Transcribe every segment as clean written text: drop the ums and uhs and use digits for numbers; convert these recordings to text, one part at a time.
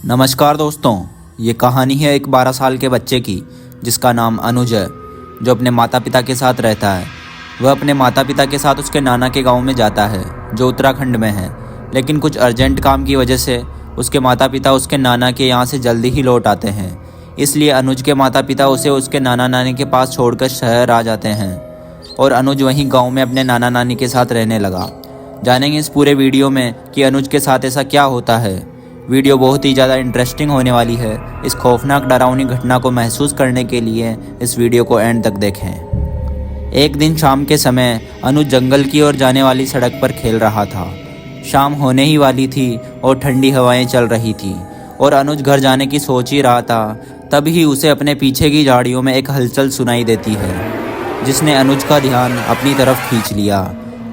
नमस्कार दोस्तों, ये कहानी है एक 12 साल के बच्चे की जिसका नाम अनुज है, जो अपने माता पिता के साथ रहता है। वह अपने माता पिता के साथ उसके नाना के गांव में जाता है जो उत्तराखंड में है, लेकिन कुछ अर्जेंट काम की वजह से उसके माता पिता उसके नाना के यहाँ से जल्दी ही लौट आते हैं। इसलिए अनुज के माता पिता उसे उसके नाना नानी के पास छोड़कर शहर आ जाते हैं और अनुज वहीं गाँव में अपने नाना नानी के साथ रहने लगा। जानेंगे इस पूरे वीडियो में कि अनुज के साथ ऐसा क्या होता है। वीडियो बहुत ही ज़्यादा इंटरेस्टिंग होने वाली है। इस खौफनाक डरावनी घटना को महसूस करने के लिए इस वीडियो को एंड तक देखें। एक दिन शाम के समय अनुज जंगल की ओर जाने वाली सड़क पर खेल रहा था। शाम होने ही वाली थी और ठंडी हवाएं चल रही थी और अनुज घर जाने की सोच ही रहा था। तभी उसे अपने पीछे की झाड़ियों में एक हलचल सुनाई देती है, जिसने अनुज का ध्यान अपनी तरफ खींच लिया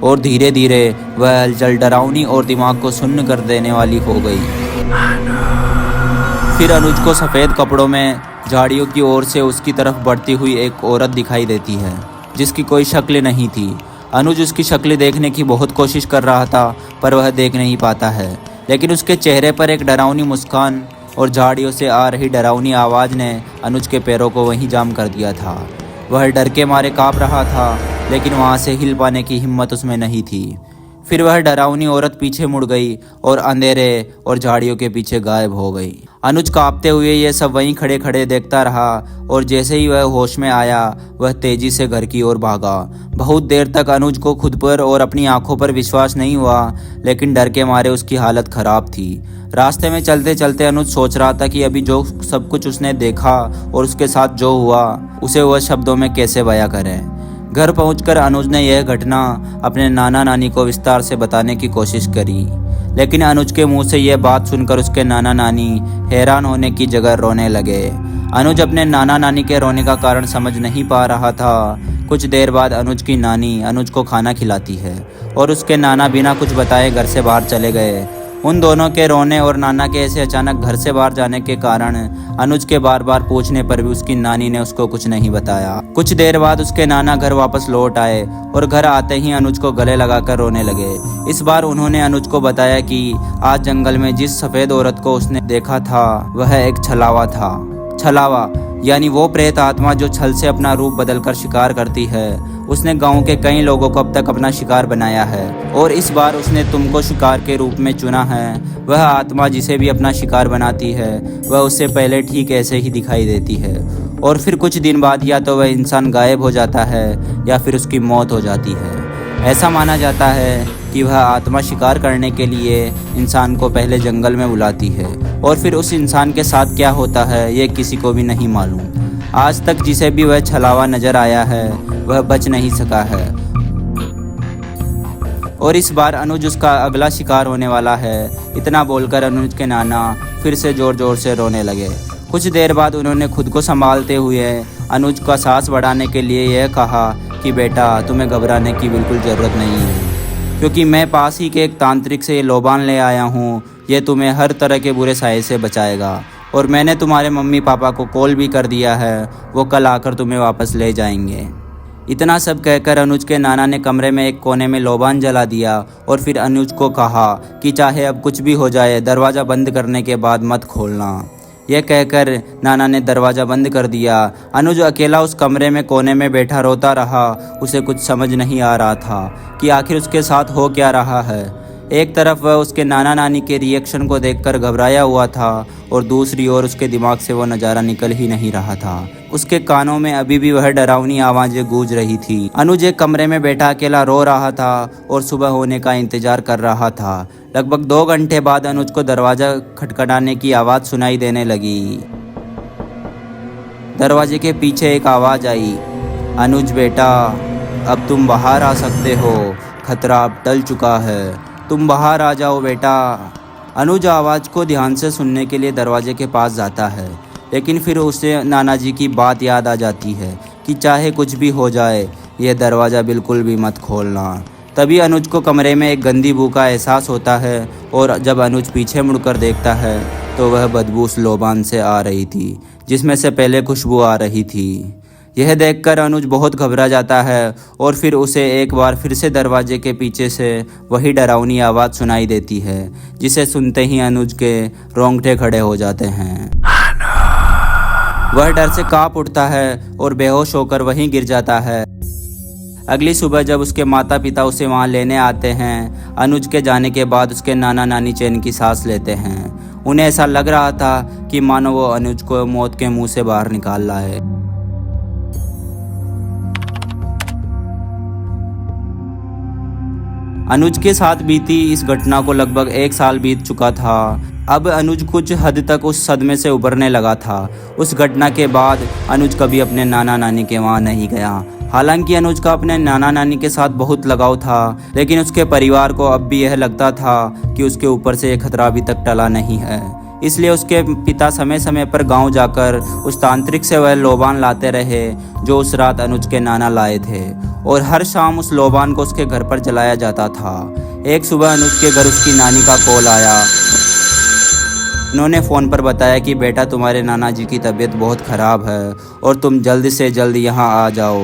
और धीरे धीरे वह हलचल डरावनी और दिमाग को सुन्न कर देने वाली हो गई। फिर अनुज को सफ़ेद कपड़ों में झाड़ियों की ओर से उसकी तरफ बढ़ती हुई एक औरत दिखाई देती है, जिसकी कोई शक्ल नहीं थी। अनुज उसकी शक्ल देखने की बहुत कोशिश कर रहा था, पर वह देख नहीं पाता है। लेकिन उसके चेहरे पर एक डरावनी मुस्कान और झाड़ियों से आ रही डरावनी आवाज़ ने अनुज के पैरों को वहीं जाम कर दिया था। वह डर के मारे काँप रहा था, लेकिन वहाँ से हिल पाने की हिम्मत उसमें नहीं थी। फिर वह डरावनी औरत पीछे मुड़ गई और अंधेरे और झाड़ियों के पीछे गायब हो गई। अनुज कांपते हुए ये सब वहीं खड़े खड़े देखता रहा और जैसे ही वह होश में आया, वह तेजी से घर की ओर भागा। बहुत देर तक अनुज को खुद पर और अपनी आंखों पर विश्वास नहीं हुआ, लेकिन डर के मारे उसकी हालत खराब थी। रास्ते में चलते चलते अनुज सोच रहा था कि अभी जो सब कुछ उसने देखा और उसके साथ जो हुआ, उसे वह शब्दों में कैसे बयां करे। घर पहुंचकर अनुज ने यह घटना अपने नाना नानी को विस्तार से बताने की कोशिश करी, लेकिन अनुज के मुंह से यह बात सुनकर उसके नाना नानी हैरान होने की जगह रोने लगे। अनुज अपने नाना नानी के रोने का कारण समझ नहीं पा रहा था। कुछ देर बाद अनुज की नानी अनुज को खाना खिलाती है और उसके नाना बिना कुछ बताए घर से बाहर चले गए। उन दोनों के रोने और नाना के ऐसे अचानक घर से बाहर जाने के कारण अनुज के बार बार पूछने पर भी उसकी नानी ने उसको कुछ नहीं बताया। कुछ देर बाद उसके नाना घर वापस लौट आए और घर आते ही अनुज को गले लगाकर रोने लगे। इस बार उन्होंने अनुज को बताया कि आज जंगल में जिस सफ़ेद औरत को उसने देखा था, वह एक छलावा था। छलावा यानी वो प्रेत आत्मा जो छल से अपना रूप बदलकर शिकार करती है। उसने गांव के कई लोगों को अब तक अपना शिकार बनाया है और इस बार उसने तुमको शिकार के रूप में चुना है। वह आत्मा जिसे भी अपना शिकार बनाती है, वह उससे पहले ठीक ऐसे ही दिखाई देती है और फिर कुछ दिन बाद या तो वह इंसान गायब हो जाता है या फिर उसकी मौत हो जाती है। ऐसा माना जाता है कि वह आत्मा शिकार करने के लिए इंसान को पहले जंगल में बुलाती है और फिर उस इंसान के साथ क्या होता है ये किसी को भी नहीं मालूम। आज तक जिसे भी वह छलावा नजर आया है, वह बच नहीं सका है और इस बार अनुज उसका अगला शिकार होने वाला है। इतना बोलकर अनुज के नाना फिर से जोर जोर से रोने लगे। कुछ देर बाद उन्होंने खुद को संभालते हुए अनुज का सांस बढ़ाने के लिए यह कहा कि बेटा, तुम्हें घबराने की बिल्कुल ज़रूरत नहीं है, क्योंकि मैं पास ही के एक तांत्रिक से ये लोबान ले आया हूँ। ये तुम्हें हर तरह के बुरे साये से बचाएगा और मैंने तुम्हारे मम्मी पापा को कॉल भी कर दिया है, वो कल आकर तुम्हें वापस ले जाएंगे। इतना सब कहकर अनुज के नाना ने कमरे में एक कोने में लोबान जला दिया और फिर अनुज को कहा कि चाहे अब कुछ भी हो जाए, दरवाज़ा बंद करने के बाद मत खोलना। यह कहकर नाना ने दरवाज़ा बंद कर दिया। अनुज अकेला उस कमरे में कोने में बैठा रोता रहा। उसे कुछ समझ नहीं आ रहा था कि आखिर उसके साथ हो क्या रहा है। एक तरफ वह उसके नाना नानी के रिएक्शन को देखकर घबराया हुआ था और दूसरी ओर उसके दिमाग से वो नज़ारा निकल ही नहीं रहा था। उसके कानों में अभी भी वह डरावनी आवाज़ें गूंज रही थी। अनुज एक कमरे में बैठा अकेला रो रहा था और सुबह होने का इंतजार कर रहा था। लगभग 2 घंटे बाद अनुज को दरवाज़ा खटखटाने की आवाज़ सुनाई देने लगी। दरवाजे के पीछे एक आवाज़ आई, अनुज बेटा, अब तुम बाहर आ सकते हो, खतरा अब टल चुका है, तुम बाहर आ जाओ बेटा। अनुज आवाज़ को ध्यान से सुनने के लिए दरवाजे के पास जाता है, लेकिन फिर उसे नाना जी की बात याद आ जाती है कि चाहे कुछ भी हो जाए, यह दरवाज़ा बिल्कुल भी मत खोलना। तभी अनुज को कमरे में एक गंदी बू का एहसास होता है और जब अनुज पीछे मुड़कर देखता है तो वह बदबू उस लोबान से आ रही थी, जिसमें से पहले खुशबू आ रही थी। यह देखकर अनुज बहुत घबरा जाता है और फिर उसे एक बार फिर से दरवाजे के पीछे से वही डरावनी आवाज़ सुनाई देती है, जिसे सुनते ही अनुज के रोंगटे खड़े हो जाते हैं। वह डर से कांप उठता है और बेहोश होकर वहीं गिर जाता है। अगली सुबह जब उसके माता पिता उसे वहां लेने आते हैं, अनुज के जाने के बाद उसके नाना नानी चैन की सांस लेते हैं। उन्हें ऐसा लग रहा था कि मानो वो अनुज को मौत के मुंह से बाहर निकाल लाए। अनुज के साथ बीती इस घटना को लगभग 1 साल बीत चुका था। अब अनुज कुछ हद तक उस सदमे से उभरने लगा था। उस घटना के बाद अनुज कभी अपने नाना नानी के वहाँ नहीं गया। हालांकि अनुज का अपने नाना नानी के साथ बहुत लगाव था, लेकिन उसके परिवार को अब भी यह लगता था कि उसके ऊपर से यह खतरा अभी तक टला नहीं है। इसलिए उसके पिता समय समय पर गांव जाकर उस तांत्रिक से वह लोबान लाते रहे जो उस रात अनुज के नाना लाए थे, और हर शाम उस लोबान को उसके घर पर जलाया जाता था। एक सुबह अनुज के घर उसकी नानी का कॉल आया। उन्होंने फ़ोन पर बताया कि बेटा, तुम्हारे नाना जी की तबीयत बहुत ख़राब है और तुम जल्द से जल्द यहाँ आ जाओ।